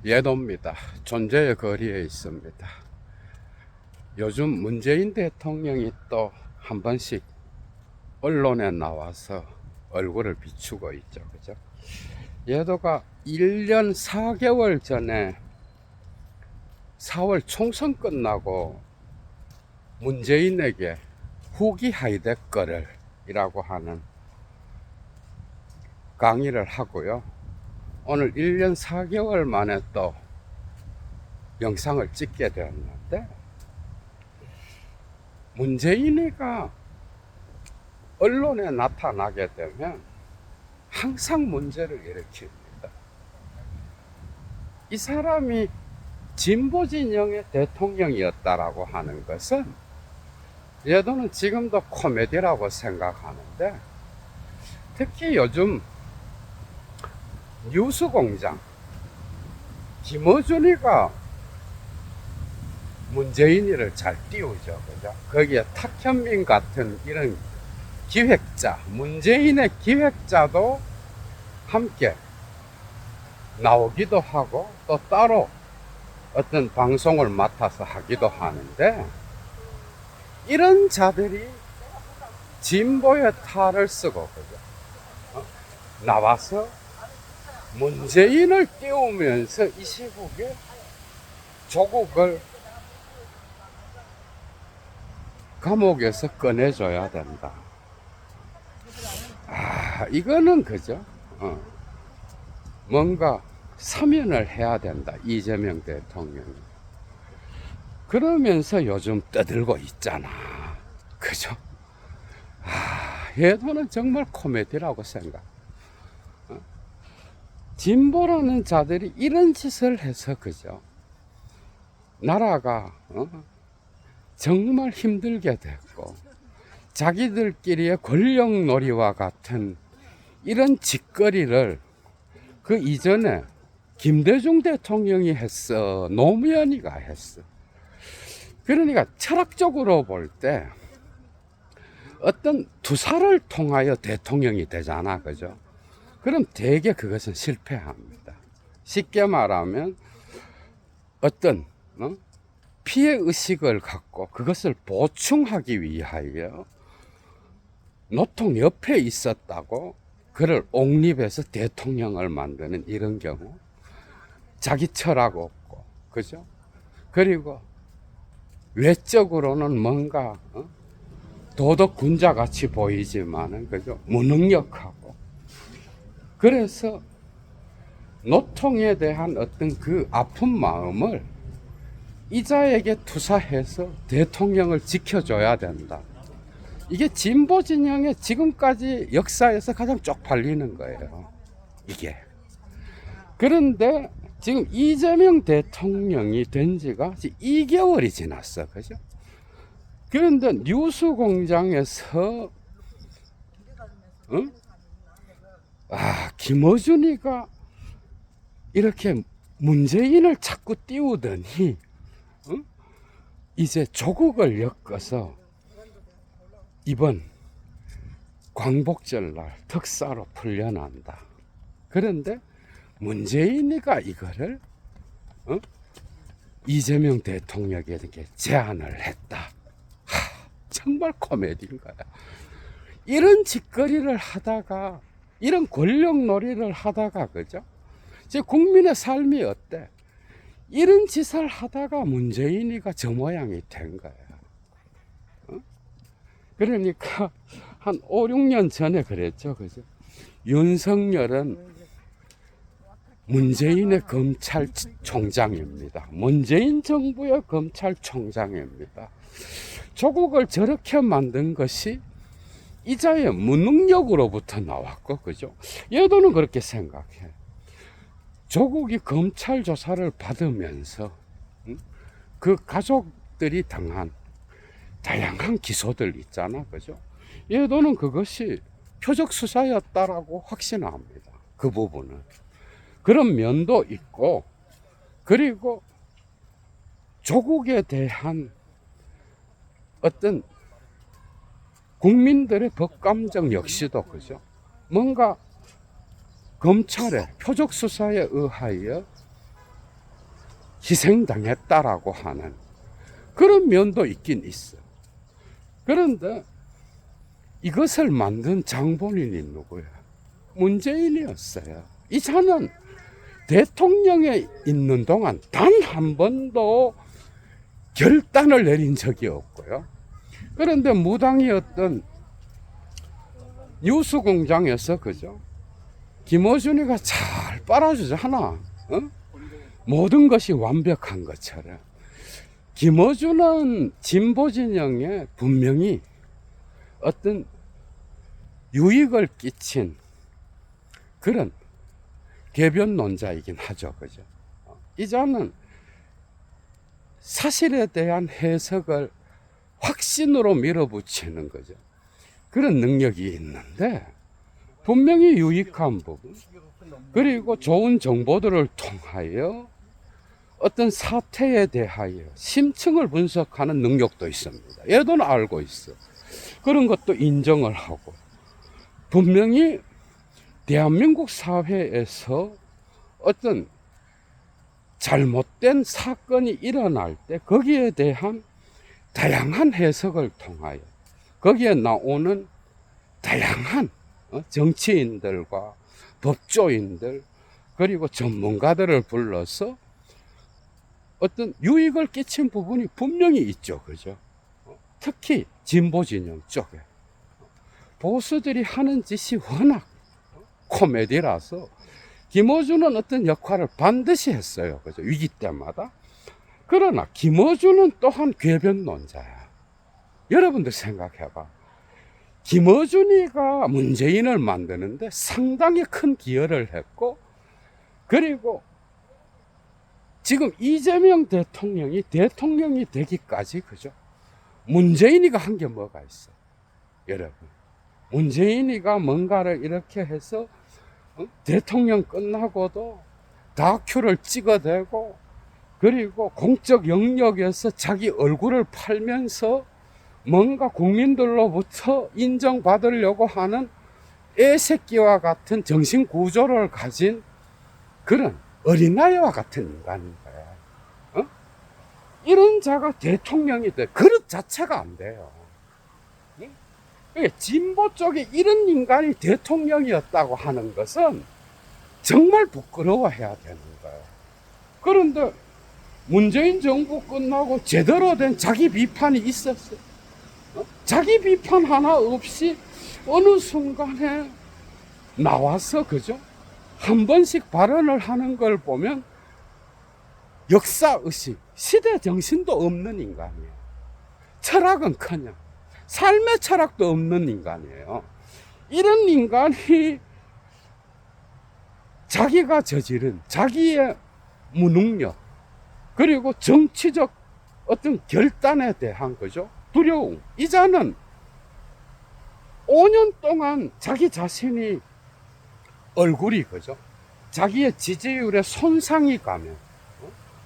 예도입니다. 존재의 거리에 있습니다. 요즘 문재인 대통령이 또 한 번씩 언론에 나와서 얼굴을 비추고 있죠. 그죠? 예도가 1년 4개월 전에 4월 총선 끝나고 문재인에게 후기 하이데거를 이라고 하는 강의를 하고요. 오늘 1년 4개월 만에 또 영상을 찍게 되었는데, 문재인이가 언론에 나타나게 되면 항상 문제를 일으킵니다. 이 사람이 진보 진영의 대통령이었다라고 하는 것은 예도는 지금도 코미디라고 생각하는데, 특히 요즘 뉴스공장 김어준이가 문재인이를 잘 띄우죠. 그죠? 거기에 탁현민 같은 이런 기획자, 문재인의 기획자도 함께 나오기도 하고 또 따로 어떤 방송을 맡아서 하기도 하는데, 이런 자들이 진보의 탈을 쓰고, 그죠? 나와서 문재인을 띄우면서 이 시국에 조국을 감옥에서 꺼내줘야 된다. 이거는 그죠? 뭔가 사면을 해야 된다. 이재명 대통령이. 그러면서 요즘 떠들고 있잖아. 그죠? 얘도는 정말 코미디라고 생각. 진보라는 자들이 이런 짓을 해서, 그죠? 나라가 정말 힘들게 됐고, 자기들끼리의 권력놀이와 같은 이런 짓거리를 그 이전에 김대중 대통령이 했어, 노무현이가 했어. 그러니까 철학적으로 볼 때 어떤 투사를 통하여 대통령이 되잖아, 그죠? 그럼 대개 그것은 실패합니다. 쉽게 말하면 어떤 피해 의식을 갖고 그것을 보충하기 위하여 노통 옆에 있었다고 그를 옹립해서 대통령을 만드는 이런 경우, 자기 철학 없고, 그죠? 그리고 외적으로는 뭔가 도덕 군자 같이 보이지만은, 그죠? 무능력하고. 그래서 노통에 대한 어떤 그 아픈 마음을 이자에게 투사해서 대통령을 지켜줘야 된다. 이게 진보 진영의 지금까지 역사에서 가장 쪽팔리는 거예요, 이게. 그런데 지금 이재명 대통령이 된 지가 2개월이 지났어, 그죠? 그런데 뉴스공장에서 김어준이가 이렇게 문재인을 자꾸 띄우더니 이제 조국을 엮어서 이번 광복절날 특사로 풀려난다. 그런데 문재인이가 이거를 이재명 대통령에게 제안을 했다. 정말 코미디인 거야. 이런 짓거리를 하다가, 이런 권력놀이를 하다가, 그죠? 이제 국민의 삶이 어때? 이런 짓을 하다가 문재인이가 저 모양이 된 거야. 그러니까 한 5, 6년 전에 그랬죠, 그죠? 윤석열은 문재인의 검찰총장입니다. 문재인 정부의 검찰총장입니다. 조국을 저렇게 만든 것이 이자의 무능력으로부터 나왔고, 그죠? 얘도는 그렇게 생각해. 조국이 검찰 조사를 받으면서 그 가족들이 당한 다양한 기소들 있잖아, 그죠? 얘도는 그것이 표적 수사였다라고 확신합니다. 그 부분은. 그런 면도 있고, 그리고 조국에 대한 어떤 국민들의 법감정 역시도, 그죠? 뭔가 검찰의 표적 수사에 의하여 희생당했다라고 하는 그런 면도 있긴 있어. 그런데 이것을 만든 장본인이 누구야? 문재인이었어요. 이 자는 대통령에 있는 동안 단 한 번도 결단을 내린 적이 없고요. 그런데 무당이었던 뉴스공장에서 그죠? 김어준이가 잘 빨아주잖아. 어? 모든 것이 완벽한 것처럼. 김어준은 진보 진영에 분명히 어떤 유익을 끼친 그런 개변론자이긴 하죠. 그죠? 이 자는 사실에 대한 해석을 확신으로 밀어붙이는 거죠. 그런 능력이 있는데 분명히 유익한 부분 그리고 좋은 정보들을 통하여 어떤 사태에 대하여 심층을 분석하는 능력도 있습니다. 얘도 알고 있어. 그런 것도 인정을 하고 분명히 대한민국 사회에서 어떤 잘못된 사건이 일어날 때 거기에 대한 다양한 해석을 통하여 거기에 나오는 다양한 정치인들과 법조인들 그리고 전문가들을 불러서 어떤 유익을 끼친 부분이 분명히 있죠. 그죠? 특히 진보 진영 쪽에 보수들이 하는 짓이 워낙 코미디라서 김어준은 어떤 역할을 반드시 했어요. 그죠? 위기 때마다. 그러나 김어준은 또한 궤변론자야. 여러분들 생각해봐. 김어준이가 문재인을 만드는데 상당히 큰 기여를 했고, 그리고 지금 이재명 대통령이 되기까지, 그죠? 문재인이가 한 게 뭐가 있어? 여러분. 문재인이가 뭔가를 이렇게 해서 대통령 끝나고도 다큐를 찍어대고 그리고 공적 영역에서 자기 얼굴을 팔면서 뭔가 국민들로부터 인정받으려고 하는 애새끼와 같은 정신 구조를 가진 그런 어린아이와 같은 인간인 거야. 이런 자가 대통령이 돼. 그릇 자체가 안 돼요. 진보 쪽에 이런 인간이 대통령이었다고 하는 것은 정말 부끄러워해야 되는 거예요. 그런데 문재인 정부 끝나고 제대로 된 자기 비판이 있었어요. 자기 비판 하나 없이 어느 순간에 나와서 그죠? 한 번씩 발언을 하는 걸 보면 역사의식, 시대 정신도 없는 인간이에요. 철학은커녕 삶의 철학도 없는 인간이에요. 이런 인간이 자기가 저지른 자기의 무능력 그리고 정치적 어떤 결단에 대한 거죠. 두려움. 이 자는 5년 동안 자기 자신이 얼굴이 그죠. 자기의 지지율에 손상이 가면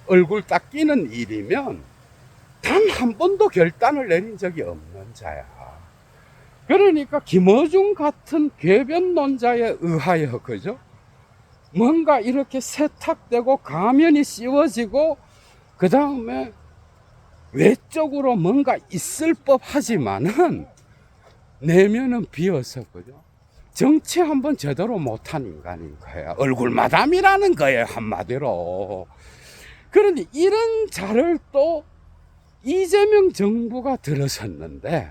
얼굴 닦이는 일이면 단 한 번도 결단을 내린 적이 없는 자야. 그러니까 김어준 같은 궤변론자에 의하여 그죠? 뭔가 이렇게 세탁되고 가면이 씌워지고 그 다음에 외적으로 뭔가 있을 법하지만은 내면은 비어서 그죠? 정치 한번 제대로 못한 인간인 거야. 얼굴 마담이라는 거예요, 한마디로. 그런데 이런 자를 또 이재명 정부가 들어섰는데,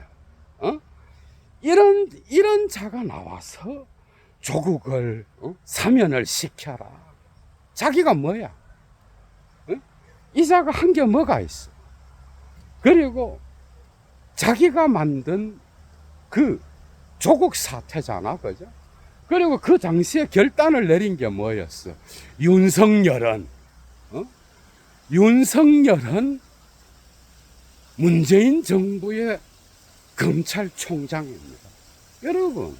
이런 자가 나와서 조국을 사면을 시켜라. 자기가 뭐야? 이 자가 한 게 뭐가 있어? 그리고 자기가 만든 그 조국 사태잖아, 그죠? 그리고 그 당시에 결단을 내린 게 뭐였어? 윤석열은 문재인 정부의 검찰총장입니다. 여러분,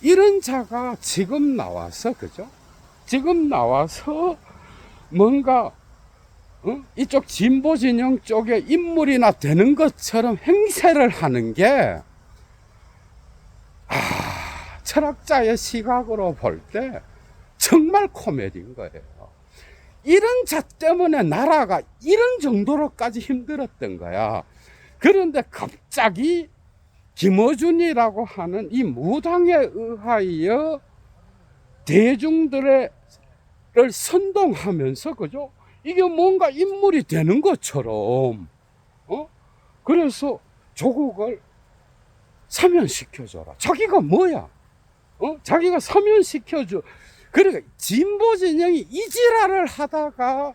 이런 자가 지금 나와서, 그죠? 지금 나와서 뭔가 이쪽 진보 진영 쪽에 인물이나 되는 것처럼 행세를 하는 게 철학자의 시각으로 볼 때 정말 코미디인 거예요. 이런 자 때문에 나라가 이런 정도로까지 힘들었던 거야. 그런데 갑자기 김어준이라고 하는 이 무당에 의하여 대중들을 선동하면서, 그죠? 이게 뭔가 인물이 되는 것처럼, 그래서 조국을 사면시켜줘라. 자기가 뭐야? 자기가 사면시켜줘. 그러니까 진보 진영이 이 지랄을 하다가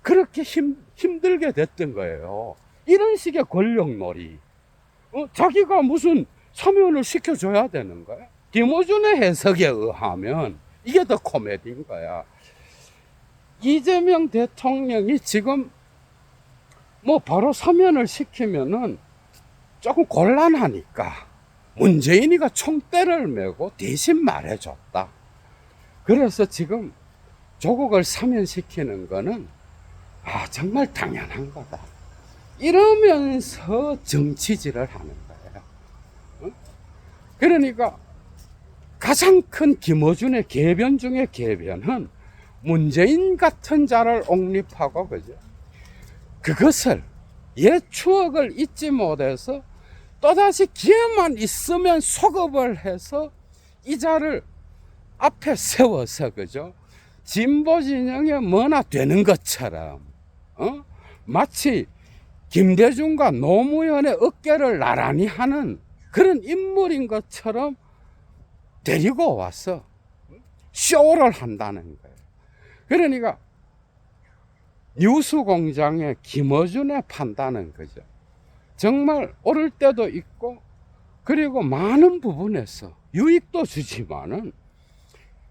그렇게 힘들게 됐던 거예요. 이런 식의 권력놀이. 자기가 무슨 사면을 시켜줘야 되는 거야. 김어준의 해석에 의하면 이게 더 코미디인 거야. 이재명 대통령이 지금 뭐 바로 사면을 시키면은 조금 곤란하니까 문재인이가 총대를 메고 대신 말해줬다. 그래서 지금 조국을 사면시키는 거는 정말 당연한 거다. 이러면서 정치질을 하는 거예요. 그러니까 가장 큰 김어준의 개변 중에 개변은 문재인 같은 자를 옹립하고, 그죠? 그것을 옛 추억을 잊지 못해서 또다시 기회만 있으면 소급을 해서 이 자를 앞에 세워서, 그죠? 진보 진영에 뭐나 되는 것처럼, 마치 김대중과 노무현의 어깨를 나란히 하는 그런 인물인 것처럼 데리고 와서 쇼를 한다는 거예요. 그러니까 뉴스공장의 김어준의 판단은, 그죠? 정말 옳을 때도 있고, 그리고 많은 부분에서 유익도 주지만은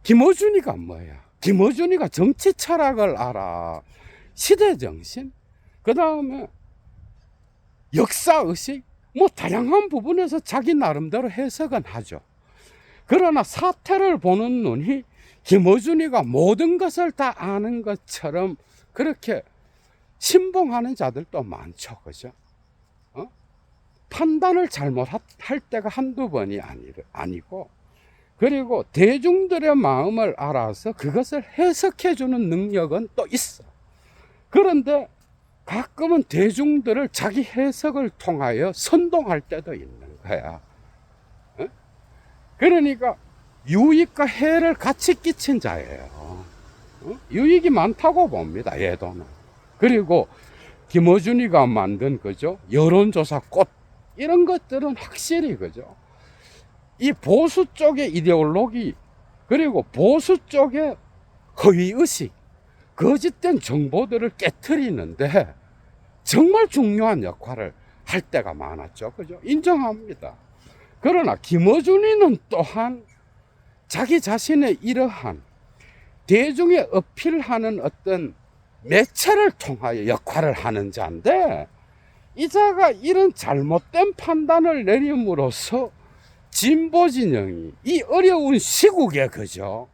김어준이가 뭐야? 김어준이가 정치 철학을 알아. 시대정신, 그 다음에 역사의식, 뭐 다양한 부분에서 자기 나름대로 해석은 하죠. 그러나 사태를 보는 눈이 김어준이가 모든 것을 다 아는 것처럼 그렇게 신봉하는 자들도 많죠. 그죠? 판단을 잘못할 때가 한두 번이 아니고, 그리고 대중들의 마음을 알아서 그것을 해석해주는 능력은 또 있어. 그런데 가끔은 대중들을 자기 해석을 통하여 선동할 때도 있는 거야. 그러니까 유익과 해를 같이 끼친 자예요. 유익이 많다고 봅니다, 얘도는. 그리고 김어준이가 만든, 그죠? 여론조사 꽃, 이런 것들은 확실히, 그죠? 이 보수 쪽의 이데올로기, 그리고 보수 쪽의 허위의식, 거짓된 정보들을 깨트리는데 정말 중요한 역할을 할 때가 많았죠. 그죠? 인정합니다. 그러나 김어준이는 또한 자기 자신의 이러한 대중에 어필하는 어떤 매체를 통하여 역할을 하는 자인데, 이 자가 이런 잘못된 판단을 내림으로써 진보 진영이 이 어려운 시국에, 그죠?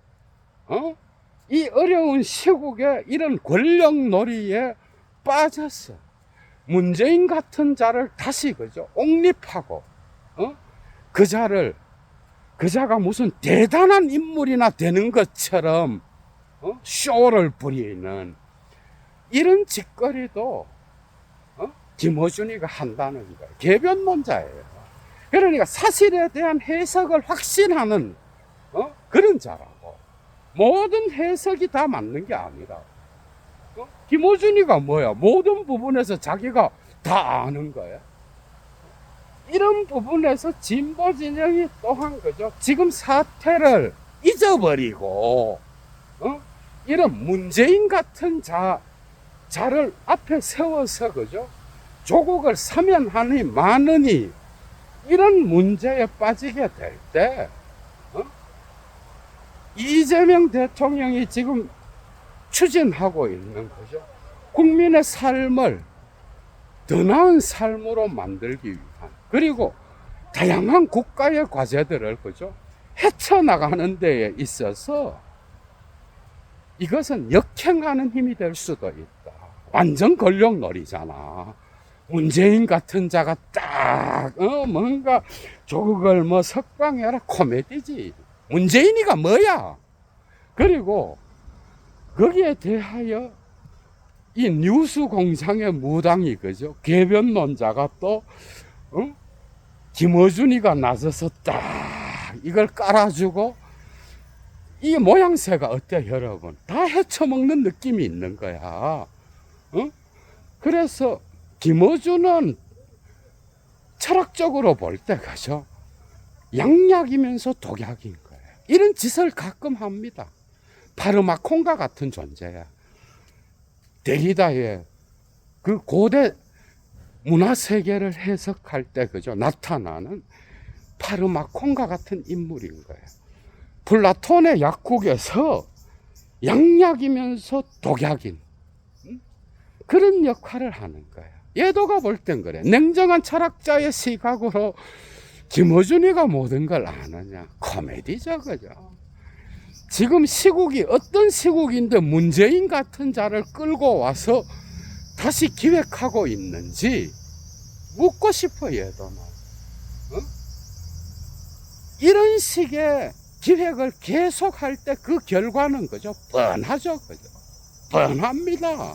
이 어려운 시국에 이런 권력놀이에 빠져서 문재인 같은 자를 다시, 그죠? 옹립하고, 그 자가 무슨 대단한 인물이나 되는 것처럼 쇼를 부리는 이런 짓거리도 김어준이가 한다는 거예요. 개변론자예요. 그러니까 사실에 대한 해석을 확신하는 그런 자라고. 모든 해석이 다 맞는 게 아니라, 김어준이가 뭐야? 모든 부분에서 자기가 다 아는 거야. 이런 부분에서 진보 진영이 또한, 그죠? 지금 사태를 잊어버리고, 이런 문재인 같은 자를 앞에 세워서, 그죠? 조국을 사면하니 마느니 이런 문제에 빠지게 될 때, 이재명 대통령이 지금 추진하고 있는, 거죠? 국민의 삶을 더 나은 삶으로 만들기 위한, 그리고 다양한 국가의 과제들을, 그죠? 헤쳐나가는 데에 있어서 이것은 역행하는 힘이 될 수도 있다. 완전 권력놀이잖아. 문재인 같은 자가 딱 뭔가 조국을 뭐 석방해라, 코미디지. 문재인이가 뭐야? 그리고 거기에 대하여 이 뉴스 공장의 무당이 그죠? 궤변론자가 또 김어준이가 나서서 딱 이걸 깔아주고 이 모양새가 어때요, 여러분? 다 헤쳐먹는 느낌이 있는 거야. 그래서 김어준은 철학적으로 볼 때 그죠? 양약이면서 독약인 거예요. 이런 짓을 가끔 합니다. 파르마콘과 같은 존재야. 데리다의 그 고대 문화 세계를 해석할 때 그죠? 나타나는 파르마콘과 같은 인물인 거예요. 플라톤의 약국에서 양약이면서 독약인 그런 역할을 하는 거예요. 예도가 볼 땐 그래. 냉정한 철학자의 시각으로 김어준이가 모든 걸 아느냐. 코미디죠, 그죠? 지금 시국이 어떤 시국인데 문재인 같은 자를 끌고 와서 다시 기획하고 있는지 묻고 싶어, 예도는. 이런 식의 기획을 계속할 때 그 결과는 그죠? 뻔하죠, 그죠? 뻔합니다.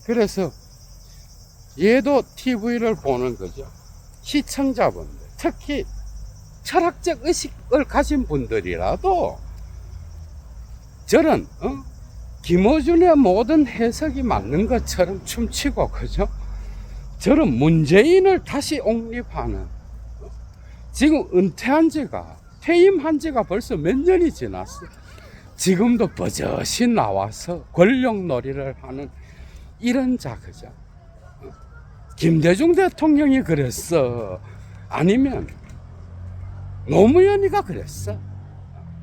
그래서 얘도 TV를 보는 거죠. 시청자분들, 특히 철학적 의식을 가진 분들이라도 저런 김어준의 모든 해석이 맞는 것처럼 춤추고 그죠? 저런 문재인을 다시 옹립하는 지금 퇴임한 지가 벌써 몇 년이 지났어. 지금도 버젓이 나와서 권력놀이를 하는 이런 자 그죠? 김대중 대통령이 그랬어. 아니면 노무현이가 그랬어.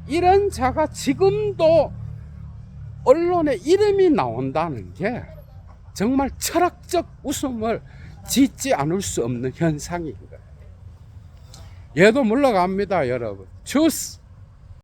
이런 자가 지금도 언론에 이름이 나온다는 게 정말 철학적 웃음을 짓지 않을 수 없는 현상인 거예요. 얘도 물러갑니다, 여러분. 주스!